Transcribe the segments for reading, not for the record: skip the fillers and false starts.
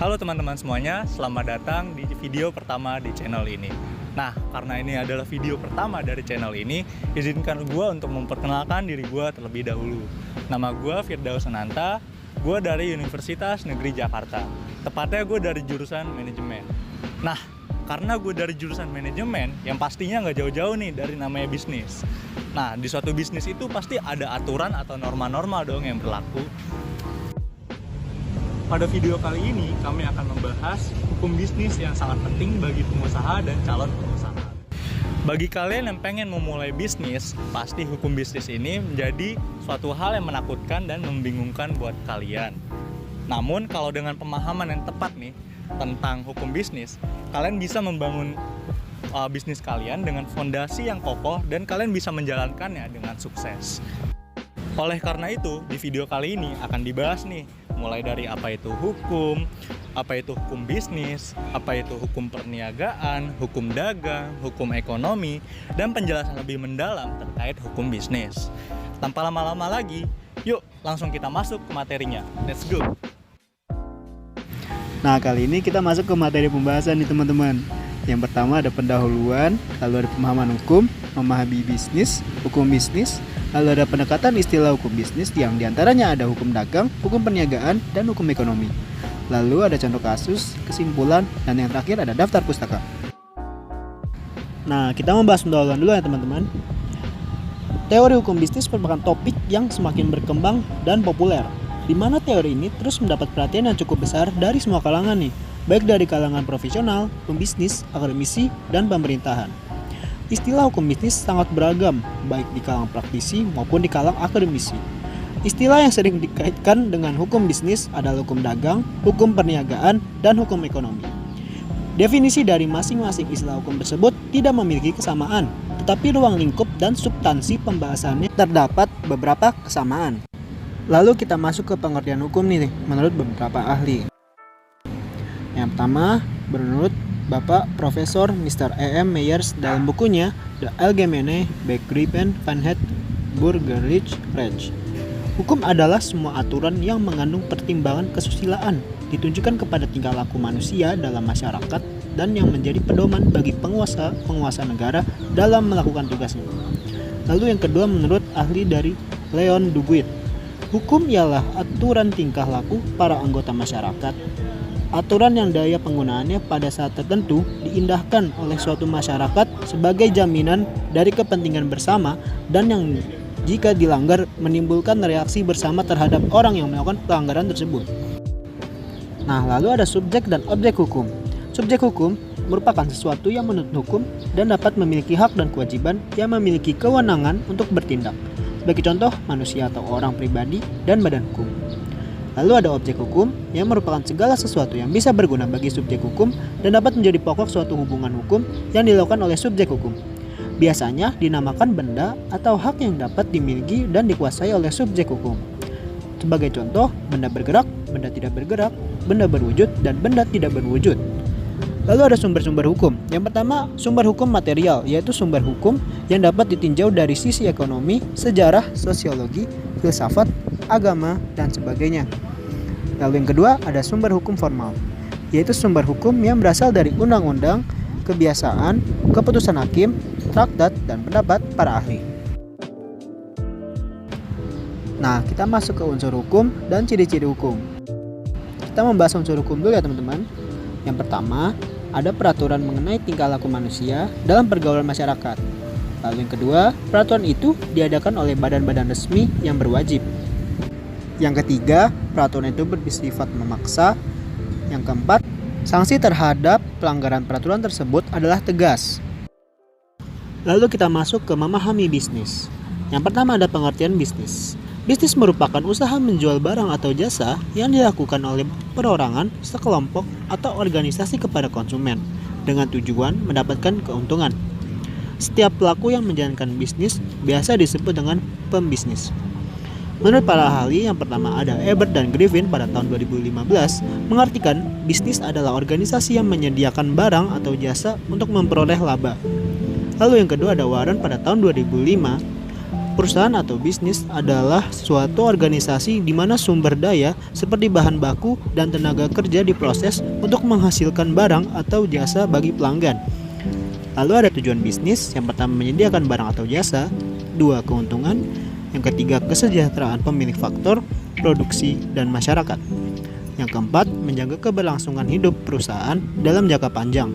Halo teman-teman semuanya, selamat datang di video pertama di channel ini. Nah, karena ini adalah video pertama dari channel ini, izinkan gue untuk memperkenalkan diri gue terlebih dahulu. Nama gue Firdaus Ananta, gue dari Universitas Negeri Jakarta. Tepatnya gue dari jurusan manajemen. Nah, karena gue dari jurusan manajemen, yang pastinya nggak jauh-jauh nih dari namanya bisnis. Nah, di suatu bisnis itu pasti ada aturan atau norma-norma dong yang berlaku. Pada video kali ini, kami akan membahas hukum bisnis yang sangat penting bagi pengusaha dan calon pengusaha. Bagi kalian yang pengen memulai bisnis, pasti hukum bisnis ini menjadi suatu hal yang menakutkan dan membingungkan buat kalian. Namun, kalau dengan pemahaman yang tepat nih tentang hukum bisnis, kalian bisa membangun bisnis kalian dengan fondasi yang kokoh dan kalian bisa menjalankannya dengan sukses. Oleh karena itu, di video kali ini akan dibahas nih, mulai dari apa itu hukum bisnis, apa itu hukum perniagaan, hukum dagang, hukum ekonomi, dan penjelasan lebih mendalam terkait hukum bisnis. Tanpa lama-lama lagi, yuk langsung kita masuk ke materinya. Let's go! Nah, kali ini kita masuk ke materi pembahasan nih teman-teman. Yang pertama ada pendahuluan, lalu ada pemahaman hukum, memahami bisnis, hukum bisnis, lalu ada pendekatan istilah hukum bisnis yang diantaranya ada hukum dagang, hukum perniagaan, dan hukum ekonomi. Lalu ada contoh kasus, kesimpulan, dan yang terakhir ada daftar pustaka. Nah, kita membahas pendahuluan dulu ya teman-teman. Teori hukum bisnis merupakan topik yang semakin berkembang dan populer, di mana teori ini terus mendapat perhatian yang cukup besar dari semua kalangan nih, baik dari kalangan profesional, pembisnis, akademisi, dan pemerintahan. Istilah hukum bisnis sangat beragam, baik di kalangan praktisi maupun di kalangan akademisi. Istilah yang sering dikaitkan dengan hukum bisnis adalah hukum dagang, hukum perniagaan, dan hukum ekonomi. Definisi dari masing-masing istilah hukum tersebut tidak memiliki kesamaan, tetapi ruang lingkup dan substansi pembahasannya terdapat beberapa kesamaan. Lalu kita masuk ke pengertian hukum nih, menurut beberapa ahli. Yang pertama, menurut Bapak Profesor Mr. E.M. Meyers dalam bukunya The Allgemeine Begriffen van het Burgerlijk Recht. Hukum adalah semua aturan yang mengandung pertimbangan kesusilaan, ditunjukkan kepada tingkah laku manusia dalam masyarakat dan yang menjadi pedoman bagi penguasa negara dalam melakukan tugasnya. Lalu yang kedua menurut ahli dari Leon Duguid, hukum ialah aturan tingkah laku para anggota masyarakat. Aturan yang daya penggunaannya pada saat tertentu diindahkan oleh suatu masyarakat sebagai jaminan dari kepentingan bersama dan yang jika dilanggar menimbulkan reaksi bersama terhadap orang yang melakukan pelanggaran tersebut. Nah, lalu ada subjek dan objek hukum. Subjek hukum merupakan sesuatu yang menuntut hukum dan dapat memiliki hak dan kewajiban yang memiliki kewenangan untuk bertindak. Sebagai contoh, manusia atau orang pribadi dan badan hukum. Lalu ada objek hukum yang merupakan segala sesuatu yang bisa berguna bagi subjek hukum dan dapat menjadi pokok suatu hubungan hukum yang dilakukan oleh subjek hukum. Biasanya dinamakan benda atau hak yang dapat dimiliki dan dikuasai oleh subjek hukum. Sebagai contoh, benda bergerak, benda tidak bergerak, benda berwujud, dan benda tidak berwujud. Lalu ada sumber-sumber hukum. Yang pertama, sumber hukum material, yaitu sumber hukum yang dapat ditinjau dari sisi ekonomi, sejarah, sosiologi, filsafat, agama, dan sebagainya. Lalu yang kedua ada sumber hukum formal, yaitu sumber hukum yang berasal dari undang-undang, kebiasaan, keputusan hakim, traktat, dan pendapat para ahli. Nah, kita masuk ke unsur hukum dan ciri-ciri hukum. Kita membahas unsur hukum dulu ya teman-teman. Yang pertama, ada peraturan mengenai tingkah laku manusia dalam pergaulan masyarakat. Lalu yang kedua, peraturan itu diadakan oleh badan-badan resmi yang berwajib. Yang ketiga, peraturan itu bersifat memaksa. Yang keempat, sanksi terhadap pelanggaran peraturan tersebut adalah tegas. Lalu kita masuk ke memahami bisnis. Yang pertama ada pengertian bisnis. Bisnis merupakan usaha menjual barang atau jasa yang dilakukan oleh perorangan, sekelompok, atau organisasi kepada konsumen dengan tujuan mendapatkan keuntungan. Setiap pelaku yang menjalankan bisnis biasa disebut dengan pembisnis. Menurut para ahli, yang pertama ada Ebert dan Griffin pada tahun 2015 mengartikan bisnis adalah organisasi yang menyediakan barang atau jasa untuk memperoleh laba. Lalu yang kedua ada Warren pada tahun 2005 Perusahaan atau bisnis adalah suatu organisasi di mana sumber daya seperti bahan baku dan tenaga kerja diproses untuk menghasilkan barang atau jasa bagi pelanggan. Lalu ada tujuan bisnis, yang pertama menyediakan barang atau jasa, 2 keuntungan, yang ketiga kesejahteraan pemilik faktor, produksi, dan masyarakat. Yang keempat, menjaga keberlangsungan hidup perusahaan dalam jangka panjang.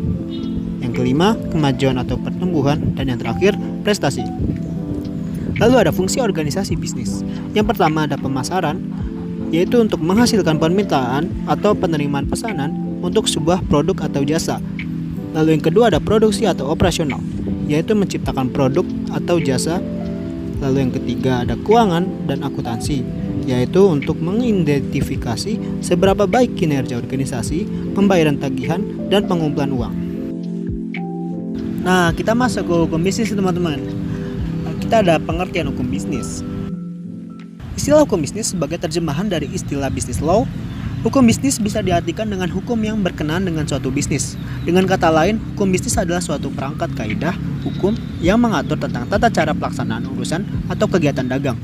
Yang kelima, kemajuan atau pertumbuhan, dan yang terakhir, prestasi. Lalu ada fungsi organisasi bisnis. Yang pertama ada pemasaran, yaitu untuk menghasilkan permintaan atau penerimaan pesanan untuk sebuah produk atau jasa. Lalu yang kedua ada produksi atau operasional, yaitu menciptakan produk atau jasa. Lalu yang ketiga ada keuangan dan akuntansi, yaitu untuk mengidentifikasi seberapa baik kinerja organisasi, pembayaran tagihan, dan pengumpulan uang. Nah, kita masuk ke hukum bisnis teman-teman. Kita ada pengertian hukum bisnis. Istilah hukum bisnis sebagai terjemahan dari istilah business law. Hukum bisnis bisa diartikan dengan hukum yang berkenaan dengan suatu bisnis. Dengan kata lain, hukum bisnis adalah suatu perangkat kaidah hukum yang mengatur tentang tata cara pelaksanaan urusan atau kegiatan dagang,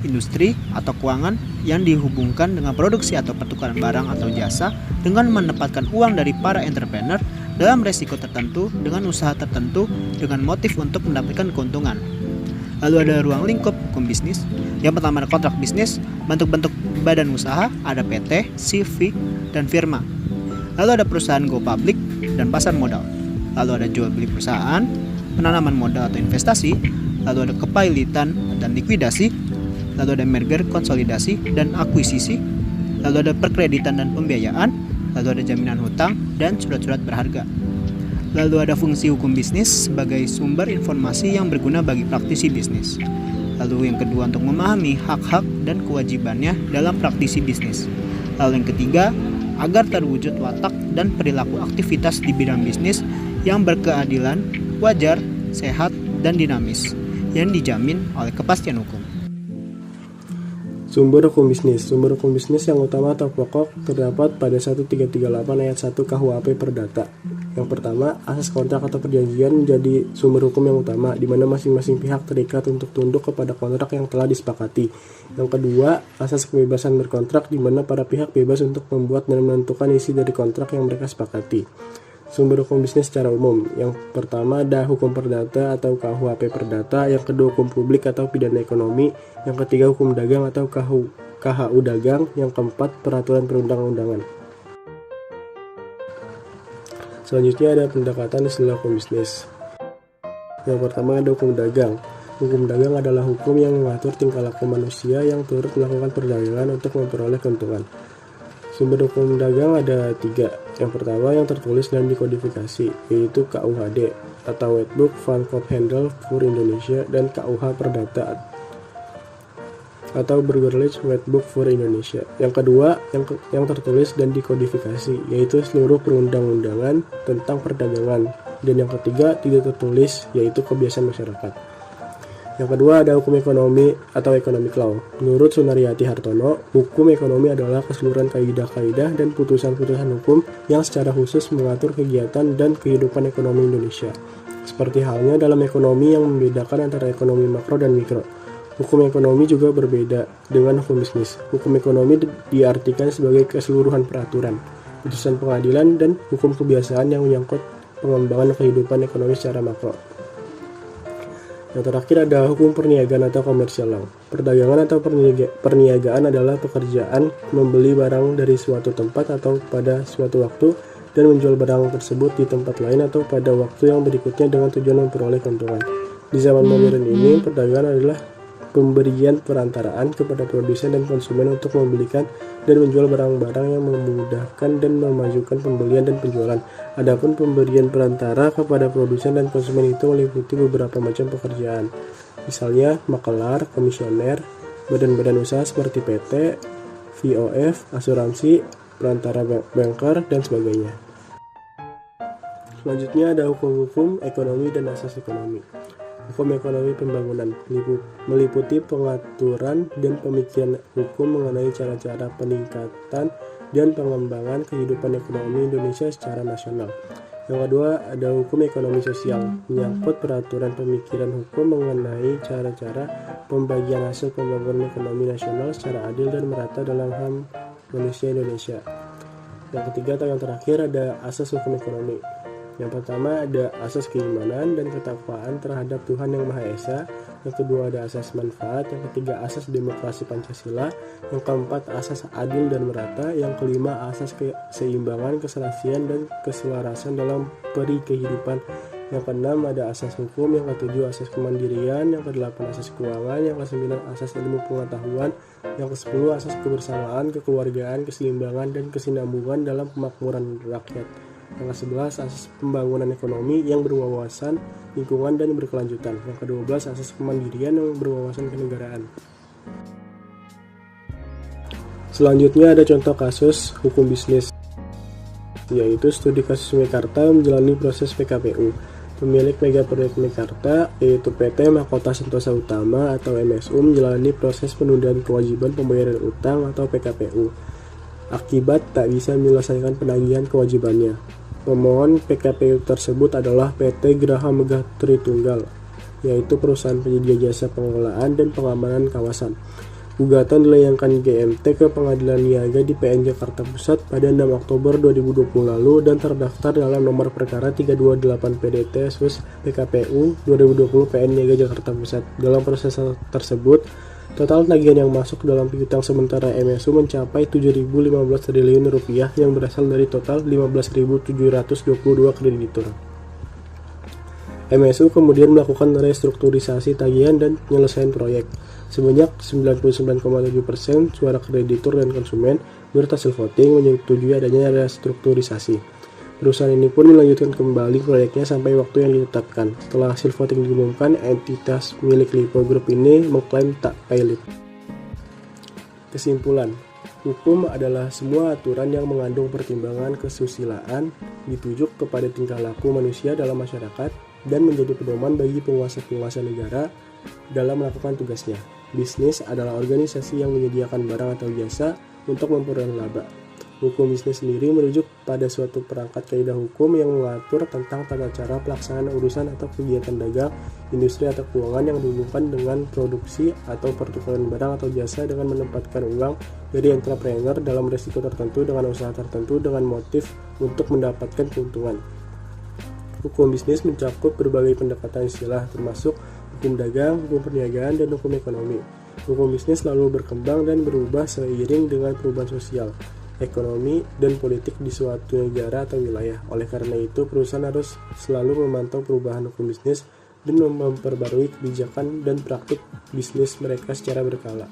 industri atau keuangan yang dihubungkan dengan produksi atau pertukaran barang atau jasa dengan menempatkan uang dari para entrepreneur dalam resiko tertentu dengan usaha tertentu dengan motif untuk mendapatkan keuntungan. Lalu ada ruang lingkup hukum bisnis. Yang pertama ada kontrak bisnis, bentuk-bentuk badan usaha, ada PT, CV, dan firma. Lalu ada perusahaan go public dan pasar modal. Lalu ada jual beli perusahaan, penanaman modal atau investasi. Lalu ada kepailitan dan likuidasi. Lalu ada merger, konsolidasi, dan akuisisi. Lalu ada perkreditan dan pembiayaan. Lalu ada jaminan hutang dan surat-surat berharga. Lalu ada fungsi hukum bisnis sebagai sumber informasi yang berguna bagi praktisi bisnis. Lalu yang kedua untuk memahami hak-hak dan kewajibannya dalam praktisi bisnis. Lalu yang ketiga, agar terwujud watak dan perilaku aktivitas di bidang bisnis yang berkeadilan, wajar, sehat, dan dinamis, yang dijamin oleh kepastian hukum. Sumber hukum bisnis. Sumber hukum bisnis yang utama atau pokok terdapat pada 1338 ayat 1 KUHP Perdata. Yang pertama, asas kontrak atau perjanjian menjadi sumber hukum yang utama, di mana masing-masing pihak terikat untuk tunduk kepada kontrak yang telah disepakati. Yang kedua, asas kebebasan berkontrak, di mana para pihak bebas untuk membuat dan menentukan isi dari kontrak yang mereka sepakati. Sumber hukum bisnis secara umum. Yang pertama ada hukum perdata atau KUHP Perdata, yang kedua hukum publik atau pidana ekonomi, yang ketiga hukum dagang atau KHU dagang, yang keempat peraturan perundang-undangan. Selanjutnya ada pendekatan istilah hukum bisnis. Yang pertama ada hukum dagang. Hukum dagang adalah hukum yang mengatur tingkah laku manusia yang turut melakukan perdagangan untuk memperoleh keuntungan. Sumber hukum dagang ada 3. Yang pertama yang tertulis dan dikodifikasi, yaitu KUHD atau White Book van Koop Handel voor Indonesia, dan KUH Perdata atau Burgerlijk White Book voor Indonesia. Yang kedua yang tertulis dan dikodifikasi, yaitu seluruh perundang-undangan tentang perdagangan. Dan yang ketiga tidak tertulis, yaitu kebiasaan masyarakat. Yang kedua ada hukum ekonomi atau economic law. Menurut Sunaryati Hartono, hukum ekonomi adalah keseluruhan kaidah-kaidah dan putusan-putusan hukum yang secara khusus mengatur kegiatan dan kehidupan ekonomi Indonesia. Seperti halnya dalam ekonomi yang membedakan antara ekonomi makro dan mikro. Hukum ekonomi juga berbeda dengan hukum bisnis. Hukum ekonomi diartikan sebagai keseluruhan peraturan, putusan pengadilan, dan hukum kebiasaan yang menyangkut pengembangan kehidupan ekonomi secara makro. Yang terakhir ada hukum perniagaan atau commercial law. Perdagangan atau perniagaan adalah pekerjaan membeli barang dari suatu tempat atau pada suatu waktu dan menjual barang tersebut di tempat lain atau pada waktu yang berikutnya dengan tujuan memperoleh keuntungan. Di zaman modern ini, perdagangan adalah pemberian perantaraan kepada produsen dan konsumen untuk membelikan dan menjual barang-barang yang memudahkan dan memajukan pembelian dan penjualan. Adapun pemberian perantara kepada produsen dan konsumen itu meliputi beberapa macam pekerjaan, misalnya makelar, komisioner, badan-badan usaha seperti PT, VOF, asuransi, perantara banker, dan sebagainya. Selanjutnya ada hukum-hukum ekonomi dan asas ekonomi. Hukum ekonomi pembangunan meliputi pengaturan dan pemikiran hukum mengenai cara-cara peningkatan dan pengembangan kehidupan ekonomi Indonesia secara nasional. Yang kedua ada hukum ekonomi sosial, menyangkut peraturan pemikiran hukum mengenai cara-cara pembagian hasil pembangunan ekonomi nasional secara adil dan merata dalam HAM manusia Indonesia. Yang ketiga atau yang terakhir ada asas hukum ekonomi. Yang pertama ada asas keimanan dan ketakwaan terhadap Tuhan Yang Maha Esa. Yang kedua ada asas manfaat. Yang ketiga asas demokrasi Pancasila. Yang keempat asas adil dan merata. Yang kelima asas keseimbangan, keserasian dan keselarasan dalam peri kehidupan. Yang keenam ada asas hukum. Yang ketujuh asas kemandirian. Yang kedelapan asas keuangan. Yang kesembilan asas ilmu pengetahuan. Yang kesepuluh asas kebersamaan, kekeluargaan, keseimbangan dan kesinambungan dalam pemakmuran rakyat. Yang ke-11 asas pembangunan ekonomi yang berwawasan lingkungan dan berkelanjutan. Yang ke-12 asas kemandirian yang berwawasan kenegaraan. Selanjutnya ada contoh kasus hukum bisnis, yaitu studi kasus Mekarta menjalani proses PKPU. Pemilik mega proyek Mekarta, yaitu PT Mahkota Sentosa Utama atau MSU, menjalani proses penundaan kewajiban pembayaran utang atau PKPU akibat tak bisa menyelesaikan penagihan kewajibannya. Pemohon PKPU tersebut adalah PT Geraha Megah Tritunggal, yaitu perusahaan penyedia jasa pengelolaan dan pengamanan kawasan. Gugatan dilayangkan GMT ke Pengadilan Niaga di PN Jakarta Pusat pada 6 Oktober 2020 lalu dan terdaftar dalam nomor perkara 328 PDT sus PKPU 2020 PN Niaga Jakarta Pusat. Dalam proses tersebut, total tagihan yang masuk dalam piutang sementara MSU mencapai 7.015 triliun rupiah yang berasal dari total 15.722 kreditur. MSU kemudian melakukan restrukturisasi tagihan dan penyelesaian proyek. Sebanyak 99,7% suara kreditur dan konsumen berhasil voting menyetujui adanya restrukturisasi. Perusahaan ini pun melanjutkan kembali proyeknya sampai waktu yang ditetapkan. Setelah hasil voting diumumkan, entitas milik Lipo Group ini mengklaim tak pilot. Kesimpulan, hukum adalah semua aturan yang mengandung pertimbangan kesusilaan, ditujuk kepada tingkah laku manusia dalam masyarakat, dan menjadi pedoman bagi penguasa-penguasa negara dalam melakukan tugasnya. Bisnis adalah organisasi yang menyediakan barang atau jasa untuk memperoleh laba. Hukum bisnis sendiri merujuk pada suatu perangkat kaidah hukum yang mengatur tentang tata cara pelaksanaan urusan atau kegiatan dagang, industri atau keuangan yang dihubungkan dengan produksi atau pertukaran barang atau jasa dengan menempatkan uang dari entrepreneur dalam risiko tertentu dengan usaha tertentu dengan motif untuk mendapatkan keuntungan. Hukum bisnis mencakup berbagai pendekatan istilah termasuk hukum dagang, hukum perniagaan, dan hukum ekonomi. Hukum bisnis selalu berkembang dan berubah seiring dengan perubahan sosial, ekonomi, dan politik di suatu negara atau wilayah. Oleh karena itu, perusahaan harus selalu memantau perubahan hukum bisnis dan memperbarui kebijakan dan praktik bisnis mereka secara berkala.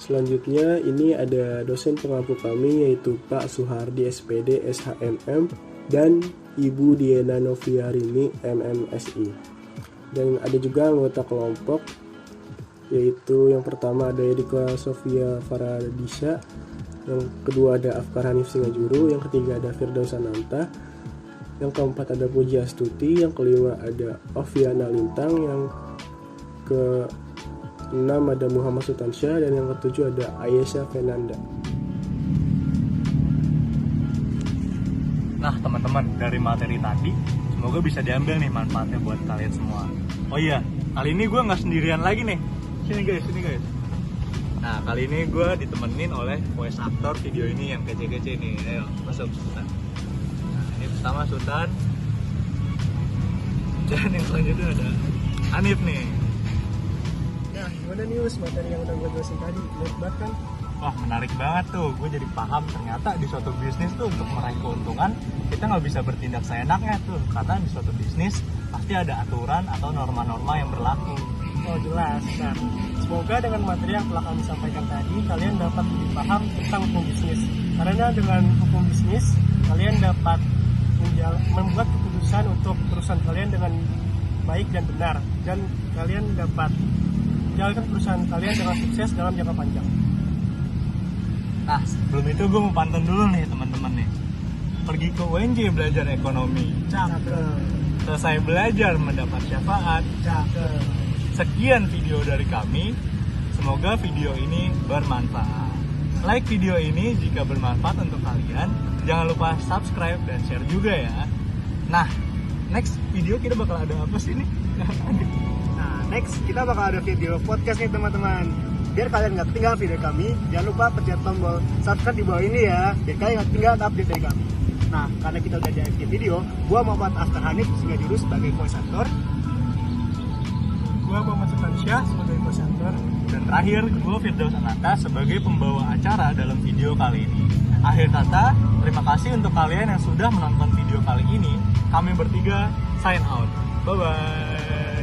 Selanjutnya, ini ada dosen pengampu kami yaitu Pak Suhardi SPD SHMM dan Ibu Diana Noviarini MMSI. Dan ada juga anggota kelompok, yaitu yang pertama ada Erika Sofia Faradisha, yang kedua ada Afkar Hanif Singajuru, yang ketiga ada Firdaus Ananta, yang keempat ada Puji Astuti, yang kelima ada Oviana Lintang, yang keenam ada Muhammad Sultansyah, dan yang ketujuh ada Ayesha Fernanda. Nah teman-teman, dari materi tadi semoga bisa diambil nih manfaatnya buat kalian semua. Oh iya, kali ini gue nggak sendirian lagi nih. Sini guys. Nah kali ini gue ditemenin oleh voice actor video ini yang kece-kece nih. Ayo masuk Sultan. Nah ini pertama Sultan. Dan yang selanjutnya ada Hanif nih. Nah gimana nih Us, materi yang udah gue jelasin tadi, lihat banget kan? Wah menarik banget tuh, gue jadi paham ternyata di suatu bisnis tuh untuk meraih keuntungan kita nggak bisa bertindak seenaknya tuh, karena di suatu bisnis pasti ada aturan atau norma-norma yang berlaku. Oh jelas. Nah, semoga dengan materi yang telah kami sampaikan tadi kalian dapat lebih paham tentang hukum bisnis. Karena dengan hukum bisnis kalian dapat membuat keputusan untuk perusahaan kalian dengan baik dan benar, dan kalian dapat menjalankan perusahaan kalian dengan sukses dalam jangka panjang. Nah, sebelum itu gue mau pantun dulu nih teman-teman nih. Pergi ke UNJ belajar ekonomi. Cakep. Selesai belajar mendapat syafaat. Cakep. Sekian video dari kami. Semoga video ini bermanfaat. like video ini jika bermanfaat untuk kalian. Jangan lupa subscribe dan share juga ya. Nah, next video kita bakal ada apa sih nih? Nah, next kita bakal ada video podcast nih teman-teman. Biar kalian nggak ketinggalan video kami, jangan lupa pencet tombol subscribe di bawah ini ya, biar kalian nggak ketinggalan update dari kami. Nah, karena kita udah di video, gua Muhammad Aftar Hanif sebagai jurus sebagai voice actor, gua Muhammad Sultansyah sebagai voice actor, Dan terakhir, gue Firdaus Ananta sebagai pembawa acara dalam video kali ini. Akhir kata, terima kasih untuk kalian yang sudah menonton video kali ini. Kami bertiga sign out. Bye-bye.